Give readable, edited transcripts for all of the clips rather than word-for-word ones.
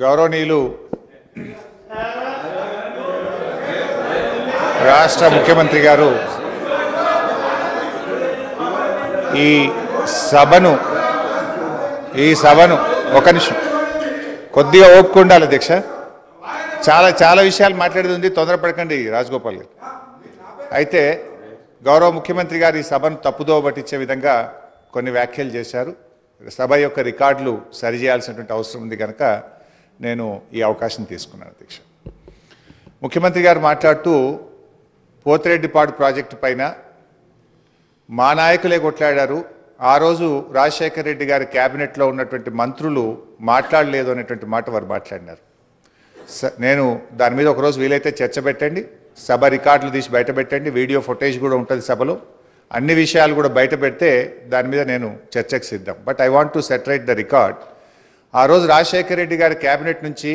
గౌరవనీయులు రాష్ట్ర ముఖ్యమంత్రి గారు ఈ సభను ఒక నిమిషం కొద్దిగా ఓపిక ఉండాలి అధ్యక్ష. చాలా విషయాలు మాట్లాడేది ఉంది, తొందరపడకండి రాజగోపాల్ గారు. అయితే గౌరవ ముఖ్యమంత్రి గారు ఈ సభను తప్పుదోవ పట్టించే విధంగా కొన్ని వ్యాఖ్యలు చేశారు. సభ యొక్క రికార్డులు సరిచేయాల్సినటువంటి అవసరం ఉంది కనుక నేను ఈ అవకాశం తీసుకున్నాను అధ్యక్ష. ముఖ్యమంత్రి గారు మాట్లాడుతూ పోతిరెడ్డిపాడు ప్రాజెక్టు పైన మా నాయకులే కొట్లాడారు, ఆ రోజు రాజశేఖర రెడ్డి గారి క్యాబినెట్లో ఉన్నటువంటి మంత్రులు మాట్లాడలేదు అనేటువంటి మాట వారు మాట్లాడినారు. నేను దాని మీద ఒకరోజు వీలైతే చర్చ పెట్టండి, సభ రికార్డులు తీసి బయట పెట్టండి, వీడియో ఫుటేజ్ కూడా ఉంటుంది సభలో, అన్ని విషయాలు కూడా బయట పెడితే దాని మీద నేను చర్చకు సిద్ధం. But I want to reiterate the record. ఆ రోజు రాజశేఖర రెడ్డి గారి క్యాబినెట్ నుంచి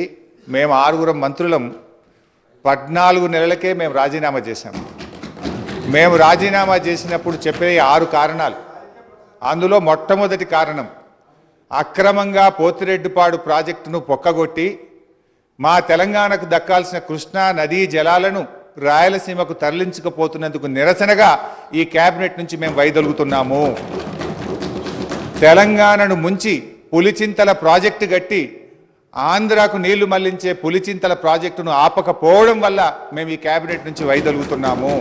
మేము 6 మంత్రులం 14 నెలలకే మేము రాజీనామా చేశాము. మేము రాజీనామా చేసినప్పుడు చెప్పే 6 కారణాలు, అందులో మొట్టమొదటి కారణం అక్రమంగా పోతిరెడ్డిపాడు ప్రాజెక్టును పొక్కగొట్టి మా తెలంగాణకు దక్కాల్సిన కృష్ణా నదీ జలాలను రాయలసీమకు తరలించకపోతున్నందుకు నిరసనగా ఈ క్యాబినెట్ నుంచి మేము వైదొలుగుతున్నాము. తెలంగాణను ముంచి పులిచింతల ప్రాజెక్టు కట్టి ఆంధ్రాకు నీళ్లు మళ్లించే పులిచింతల ప్రాజెక్టును ఆపకపోవడం వల్ల మేము ఈ క్యాబినెట్ నుంచి వైదొలుగుతున్నాము.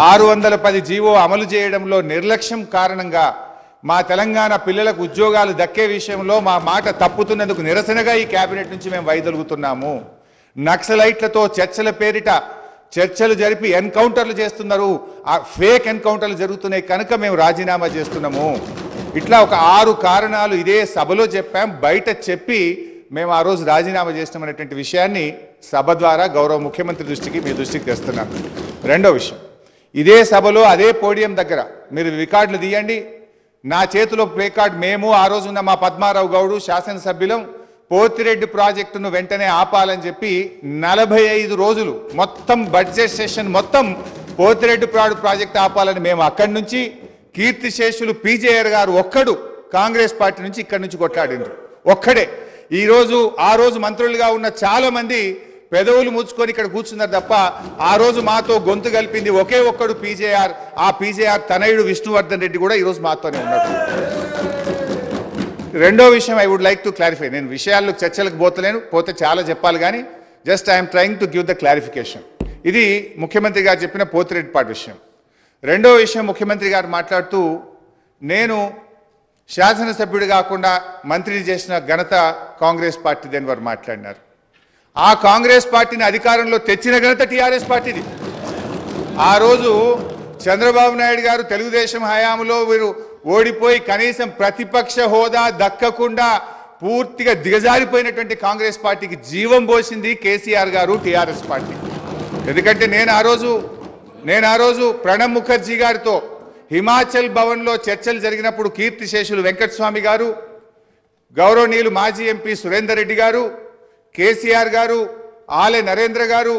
610 జీవో అమలు చేయడంలో నిర్లక్ష్యం కారణంగా మా తెలంగాణ పిల్లలకు ఉద్యోగాలు దక్కే విషయంలో మా మాట తప్పుతున్నందుకు నిరసనగా ఈ క్యాబినెట్ నుంచి మేము వైదొలుగుతున్నాము. నక్సలైట్లతో చర్చల పేరిట చర్చలు జరిపి ఎన్కౌంటర్లు చేస్తున్నారు, ఆ ఫేక్ ఎన్కౌంటర్లు జరుగుతున్నాయి కనుక మేము రాజీనామా చేస్తున్నాము. ఇట్లా ఒక 6 కారణాలు ఇదే సభలో చెప్పాం, బయట చెప్పి మేము ఆ రోజు రాజీనామా చేస్తామనేటువంటి విషయాన్ని సభ ద్వారా గౌరవ ముఖ్యమంత్రి దృష్టికి మీ దృష్టికి తెస్తున్నాను. రెండో విషయం, ఇదే సభలో అదే పోడియం దగ్గర మీరు రికార్డులు తీయండి, నా చేతిలో ప్లే కార్డ్, మేము ఆ రోజున్న మా పద్మారావు గౌడు శాసనసభ్యులం పోతిరెడ్డి ప్రాజెక్టును వెంటనే ఆపాలని చెప్పి 45 రోజులు మొత్తం బడ్జెట్ సెషన్ మొత్తం పోతిరెడ్డిపాడు ప్రాజెక్టు ఆపాలని మేము అక్కడి నుంచి కీర్తిశేషులు పీజేఆర్ గారు ఒక్కడు కాంగ్రెస్ పార్టీ నుంచి ఇక్కడి నుంచి కొట్లాడిండ్రు ఒక్కడే. ఆ రోజు మంత్రులుగా ఉన్న చాలా మంది పెదవులు ముచ్చుకొని ఇక్కడ కూర్చున్నారు తప్ప ఆ రోజు మాతో గొంతు కలిపింది ఒకే ఒక్కడు పీజేఆర్. ఆ పీజేఆర్ తనయుడు విష్ణువర్ధన్ రెడ్డి కూడా ఈరోజు మాతోనే ఉన్నాడు. రెండో విషయం I would like to clarify. నేను విషయాల్లో చర్చలకు పోతే చాలా చెప్పాలి కానీ just I'm trying to give the clarification. ఇది ముఖ్యమంత్రి గారు చెప్పిన పోతిరెడ్డిపాడు విషయం. రెండో విషయం, ముఖ్యమంత్రి గారు మాట్లాడుతూ నేను శాసనసభ్యుడు కాకుండా మంత్రిని చేసిన ఘనత కాంగ్రెస్ పార్టీదని వారు మాట్లాడినారు. ఆ కాంగ్రెస్ పార్టీని అధికారంలో తెచ్చిన ఘనత టీఆర్ఎస్ పార్టీది. ఆ రోజు చంద్రబాబు నాయుడు గారు తెలుగుదేశం హయాంలో వీరు ఓడిపోయి కనీసం ప్రతిపక్ష హోదా దక్కకుండా పూర్తిగా దిగజారిపోయినటువంటి కాంగ్రెస్ పార్టీకి జీవం పోసింది కేసీఆర్ గారు, టీఆర్ఎస్ పార్టీ. ఎందుకంటే నేను ఆ రోజు ప్రణబ్ ముఖర్జీ గారితో హిమాచల్ భవన్లో చర్చలు జరిగినప్పుడు కీర్తిశేషులు వెంకటస్వామి గారు, గౌరవనీయులు మాజీ ఎంపీ సురేందర్ రెడ్డి గారు, కేసీఆర్ గారు, ఆలే నరేంద్ర గారు,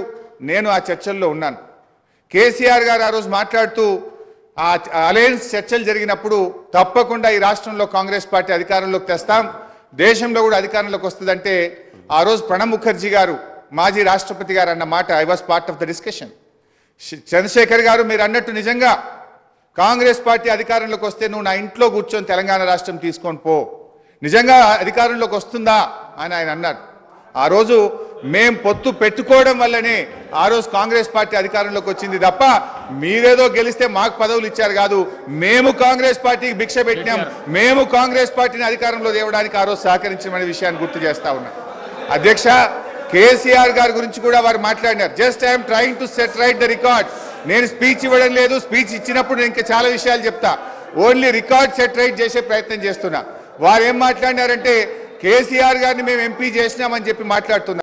నేను ఆ చర్చల్లో ఉన్నాను. కేసీఆర్ గారు ఆ రోజు మాట్లాడుతూ ఆ అలయన్స్ చర్చలు జరిగినప్పుడు తప్పకుండా ఈ రాష్ట్రంలో కాంగ్రెస్ పార్టీ అధికారంలోకి తెస్తాం, దేశంలో కూడా అధికారంలోకి వస్తుందంటే ఆ రోజు ప్రణబ్ ముఖర్జీ గారు మాజీ రాష్ట్రపతి గారు అన్న మాట I was part of the discussion. Chandrashekar గారు మీరు అన్నట్టు నిజంగా కాంగ్రెస్ పార్టీ అధికారంలోకి వస్తే నువ్వు నా ఇంట్లో కూర్చొని తెలంగాణ రాష్ట్రం తీసుకొని పో, నిజంగా అధికారంలోకి వస్తుందా అని ఆయన అన్నారు. ఆ రోజు మేం పొత్తు పెట్టుకోవడం వల్లనే ఆ రోజు కాంగ్రెస్ పార్టీ అధికారంలోకి వచ్చింది తప్ప మీరేదో గెలిస్తే మాకు పదవులు ఇచ్చారు కాదు. మేము కాంగ్రెస్ పార్టీకి భిక్ష పెట్టినాం, మేము కాంగ్రెస్ పార్టీని అధికారంలో తేవడానికి ఆ రోజు సహకరించమనే విషయాన్ని గుర్తు చేస్తా ఉన్నా. అధ్యక్ష, కేసీఆర్ గారి గురించి కూడా వారు మాట్లాడినారు. Just I'm trying to set right the record. నేను స్పీచ్ ఇవ్వడం లేదు, స్పీచ్ ఇచ్చినప్పుడు నేను ఇంకా చాలా విషయాలు చెప్తా, ఓన్లీ రికార్డ్ సెట్ రైట్ చేసే ప్రయత్నం చేస్తున్నా. వారు ఏం మాట్లాడినారంటే కేసీఆర్ గారిని మేము ఎంపీ చేసినామని చెప్పి మాట్లాడుతున్నారు.